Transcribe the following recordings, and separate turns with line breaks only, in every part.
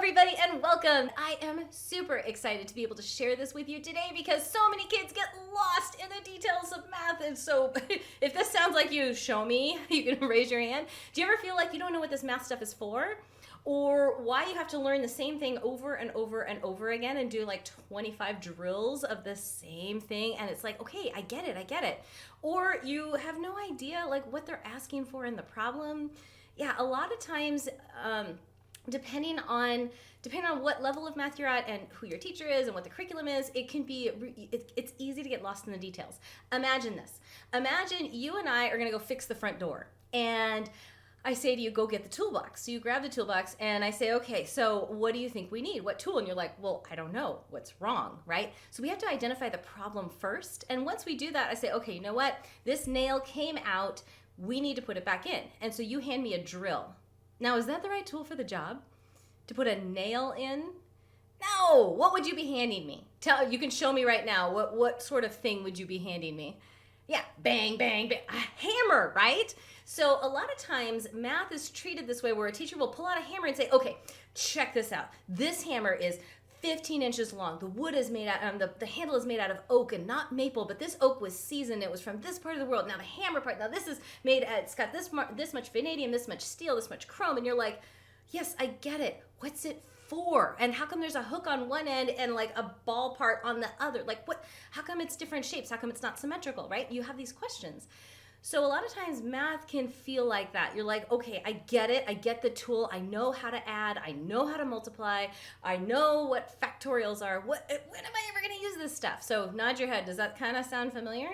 everybody, and welcome. I am super excited to be able to share this with you today because so many kids get lost in the details of math. And so if this sounds like you, show me. You can raise your hand. Do you ever feel like you don't know what this math stuff is for? Or why you have to learn the same thing over and over and over again and do like 25 drills of the same thing, and it's like, okay, I get it. Or you have no idea like what they're asking for in the problem. Yeah, a lot of times, depending on what level of math you're at and who your teacher is and what the curriculum is, it can be, it's easy to get lost in the details. Imagine this. Imagine you and I are gonna go fix the front door, and I say to you, go get the toolbox. So you grab the toolbox and I say, okay, so what do you think we need? What tool? And you're like, well, I don't know. What's wrong, right? So we have to identify the problem first. And once we do that, I say, okay, you know what? This nail came out. We need to put it back in. And so you hand me a drill. Now, is that the right tool for the job? To put a nail in? No. What would you be handing me? You can show me right now. What sort of thing would you be handing me? Yeah, bang, bang, bang, a hammer, right? So a lot of times math is treated this way where a teacher will pull out a hammer and say, okay, check this out. This hammer is 15 inches long. The wood is made out, the handle is made out of oak and not maple, but this oak was seasoned. It was from this part of the world. Now the hammer part, now this is made, it's got this much vanadium, this much steel, this much chrome. And you're like, yes, I get it. What's it for? And how come there's a hook on one end and like a ball part on the other? Like what, how come it's different shapes? How come it's not symmetrical, right? You have these questions. So a lot of times math can feel like that. You're like, okay, I get it. I get the tool. I know how to add. I know how to multiply. I know what factorials are. When am I ever going to use this stuff? So nod your head. Does that kind of sound familiar?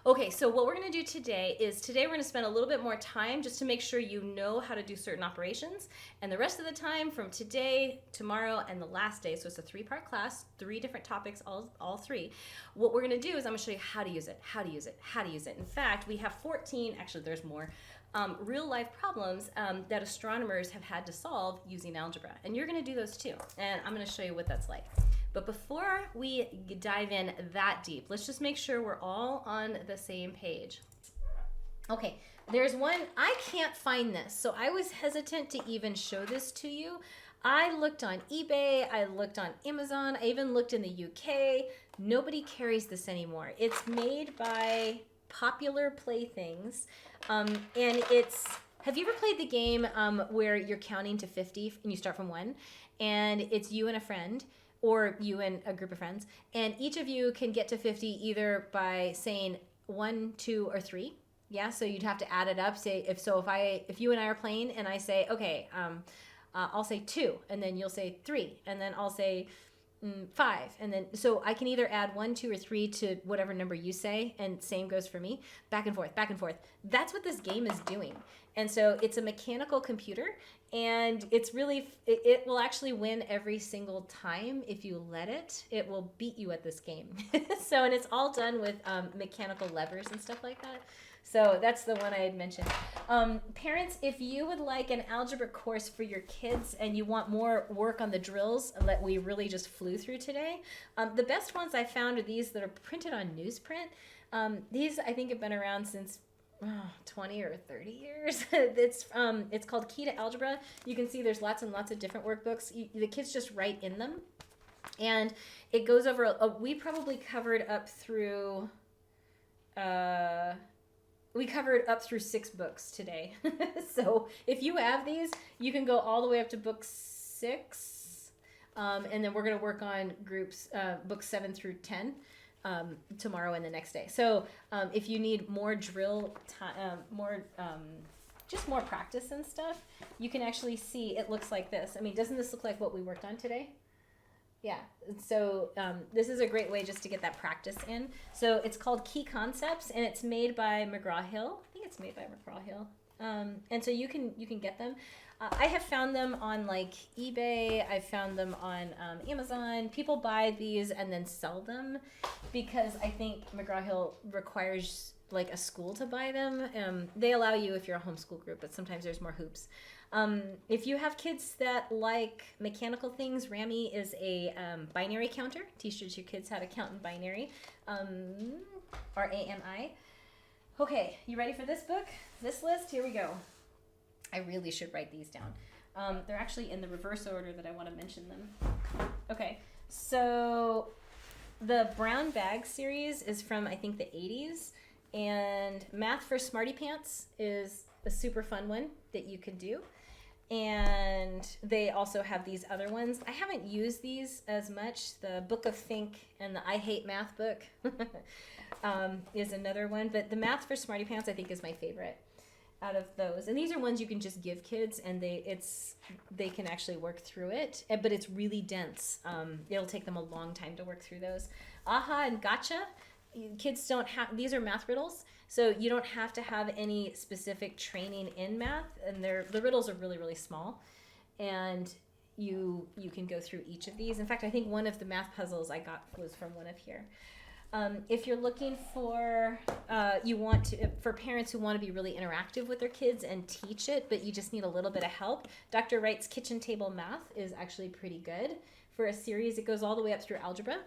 Okay, so what we're going to do today we're going to spend a little bit more time just to make sure you know how to do certain operations. And the rest of the time from today, tomorrow, and the last day, so it's a 3-part class, 3 different topics, all 3. What we're going to do is I'm going to show you how to use it. In fact, we have 14, actually there's more, real life problems that astronomers have had to solve using algebra. And you're going to do those too. And I'm going to show you what that's like. But before we dive in that deep, let's just make sure we're all on the same page. Okay, there's one, I can't find this, so I was hesitant to even show this to you. I looked on eBay, I looked on Amazon, I even looked in the UK. Nobody carries this anymore. It's made by Popular Playthings, and it's, have you ever played the game where you're counting to 50 and you start from 1, and it's you and a friend, or you and a group of friends, and each of you can get to 50 either by saying 1, 2, or 3. Yeah, so you'd have to add it up. Say if you and I are playing, and I say, okay, I'll say 2, and then you'll say 3, and then I'll say 5, and then so I can either add 1, 2, or 3 to whatever number you say, and same goes for me. Back and forth, back and forth. That's what this game is doing. And so it's a mechanical computer, and it's really, it will actually win every single time if you let it. It will beat you at this game. So, and it's all done with mechanical levers and stuff like that. So that's the one I had mentioned. Parents, if you would like an algebra course for your kids and you want more work on the drills that we really just flew through today, the best ones I found are these that are printed on newsprint. These I think have been around since 20 or 30 years. It's called Key to Algebra. You can see there's lots and lots of different workbooks. The kids just write in them. And it goes over, we probably covered up through, 6 books today. So if you have these, you can go all the way up to book 6. And then we're going to work on groups, books 7 through 10. Tomorrow and the next day. So if you need more drill time, just more practice and stuff, you can actually see it looks like this. I mean, doesn't this look like what we worked on today? Yeah. So this is a great way just to get that practice in. So it's called Key Concepts, and it's made by McGraw-Hill. I think it's made by McGraw-Hill. And so you can get them. I have found them on like eBay. I've found them on Amazon. People buy these and then sell them because I think McGraw-Hill requires like a school to buy them. They allow you if you're a homeschool group, but sometimes there's more hoops. If you have kids that like mechanical things, Rami is a binary counter. Teaches your kids how to count in binary. RAMI. Okay, you ready for this book? This list? Here we go. I really should write these down. They're actually in the reverse order that I want to mention them. Okay, so the Brown Bag series is from, I think, the 80s. And Math for Smarty Pants is a super fun one that you can do. And they also have these other ones. I haven't used these as much. The Book of Think and the I Hate Math book is another one. But the Math for Smarty Pants, I think, is my favorite out of those. And these are ones you can just give kids, and they can actually work through it. But it's really dense. It'll take them a long time to work through those. Aha and Gotcha. Kids don't have, these are math riddles, so you don't have to have any specific training in math, and the riddles are really, really small, and you can go through each of these. In fact, I think one of the math puzzles I got was from one of here. If you're looking for, for parents who want to be really interactive with their kids and teach it, but you just need a little bit of help, Dr. Wright's Kitchen Table Math is actually pretty good for a series. It goes all the way up through algebra.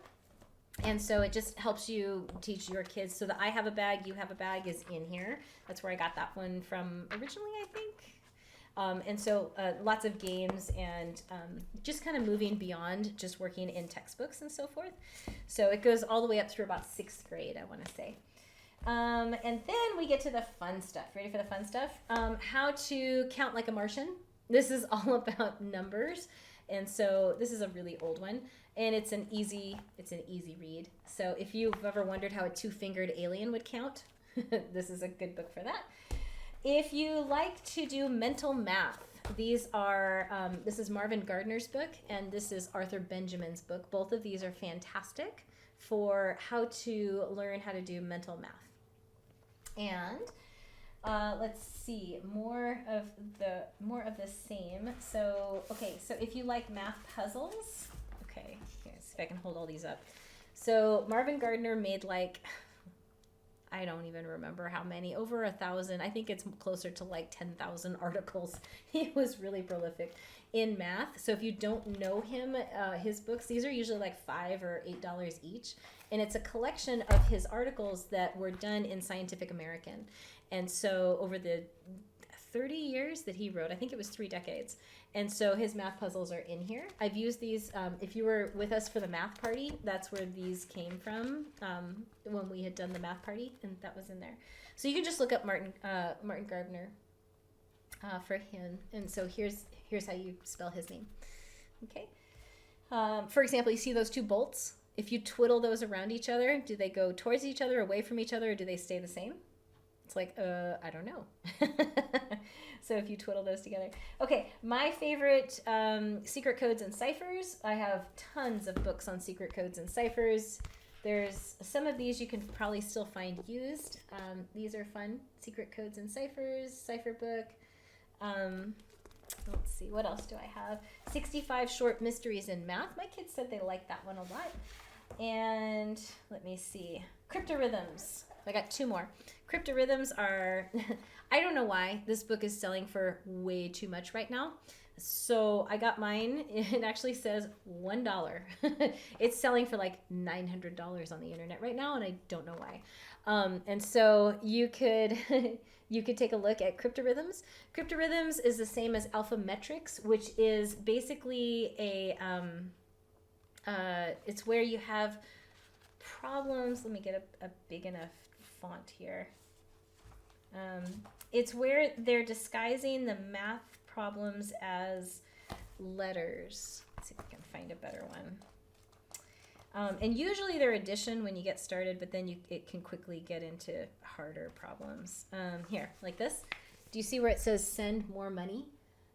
And so it just helps you teach your kids. So the I Have a Bag, You Have a Bag is in here. That's where I got that one from originally, I think. And so lots of games and just kind of moving beyond just working in textbooks and so forth. So it goes all the way up through about 6th grade, I want to say. And then we get to the fun stuff. Ready for the fun stuff? How to count like a Martian. This is all about numbers. And so this is a really old one. And it's an easy read. So if you've ever wondered how a 2-fingered alien would count, this is a good book for that. If you like to do mental math, these are, this is Marvin Gardner's book, and this is Arthur Benjamin's book. Both of these are fantastic for how to learn how to do mental math. And let's see, more of the same. So, okay, so if you like math puzzles, okay, here, see if I can hold all these up. So Marvin Gardner made I don't even remember how many, over 1,000. I think it's closer to 10,000 articles. He was really prolific in math. So if you don't know him, his books, these are usually $5 or $8 each. And it's a collection of his articles that were done in Scientific American. And so over the 30 years that he wrote, I think it was 3 decades. And so his math puzzles are in here. I've used these, if you were with us for the math party, that's where these came from when we had done the math party, and that was in there. So you can just look up Martin Gardner for him. And so here's how you spell his name. Okay. For example, you see those 2 bolts? If you twiddle those around each other, do they go towards each other, away from each other, or do they stay the same? It's I don't know. So if you twiddle those together. Okay, my favorite secret codes and ciphers. I have tons of books on secret codes and ciphers. There's some of these you can probably still find used. These are fun. Secret codes and ciphers, cipher book. Let's see, what else do I have? 65 short mysteries in math. My kids said they liked that one a lot. And let me see, cryptorhythms. I got 2 more. Cryptorhythms are, I don't know why this book is selling for way too much right now. So I got mine. It actually says $1. It's selling for $900 on the internet right now, and I don't know why. And so you could take a look at cryptorhythms. Cryptorhythms is the same as alphametrics, which is basically it's where you have problems. Let me get a big enough font here. It's where they're disguising the math problems as letters. Let's see if I can find a better one. And usually they're addition when you get started, but then it can quickly get into harder problems. Here, like this. Do you see where it says send more money?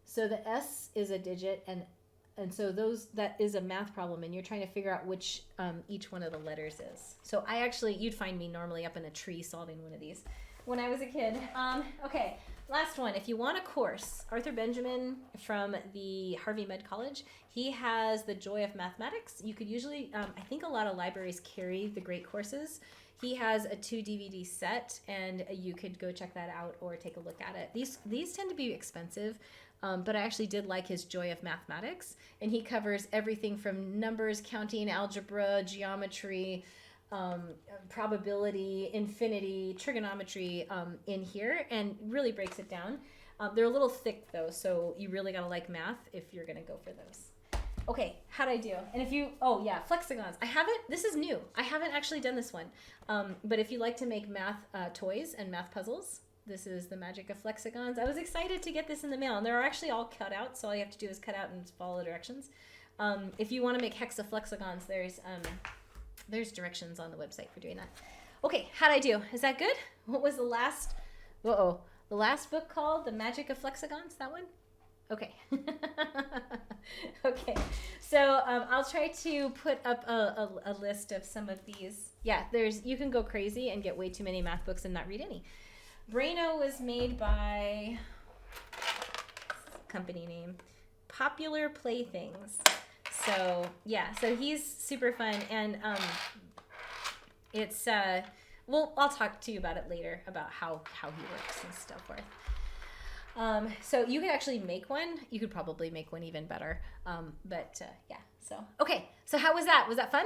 So the S is a digit, and so that is a math problem, and you're trying to figure out which each one of the letters is. So you'd find me normally up in a tree solving one of these when I was a kid. Okay, last one. If you want a course, Arthur Benjamin from the Harvey Mudd College, he has The Joy of Mathematics. You could usually, I think a lot of libraries carry the great courses. He has a 2 DVD set, and you could go check that out or take a look at it. These tend to be expensive. But I actually did like his Joy of Mathematics, and he covers everything from numbers, counting, algebra, geometry, probability, infinity, trigonometry in here, and really breaks it down. They're a little thick though, so you really gotta like math if you're gonna go for those. Okay, how'd I do? And if you, oh yeah, flexagons. This is new. I haven't actually done this one. But if you like to make math toys and math puzzles, this is the magic of flexagons. I was excited to get this in the mail, and they're actually all cut out, so all you have to do is cut out and follow the directions. If you want to make hexaflexagons, there's directions on the website for doing that. Okay, how'd I do? Is that good? What was the last, the last book called? The Magic of Flexagons, that one? Okay. Okay, so I'll try to put up a list of some of these. Yeah, you can go crazy and get way too many math books and not read any. Braino was made by, company name, Popular Playthings. So yeah, so he's super fun, and it's I'll talk to you about it later about how he works and so forth. So you could actually make one. You could probably make one even better. Yeah. So okay. So how was that? Was that fun?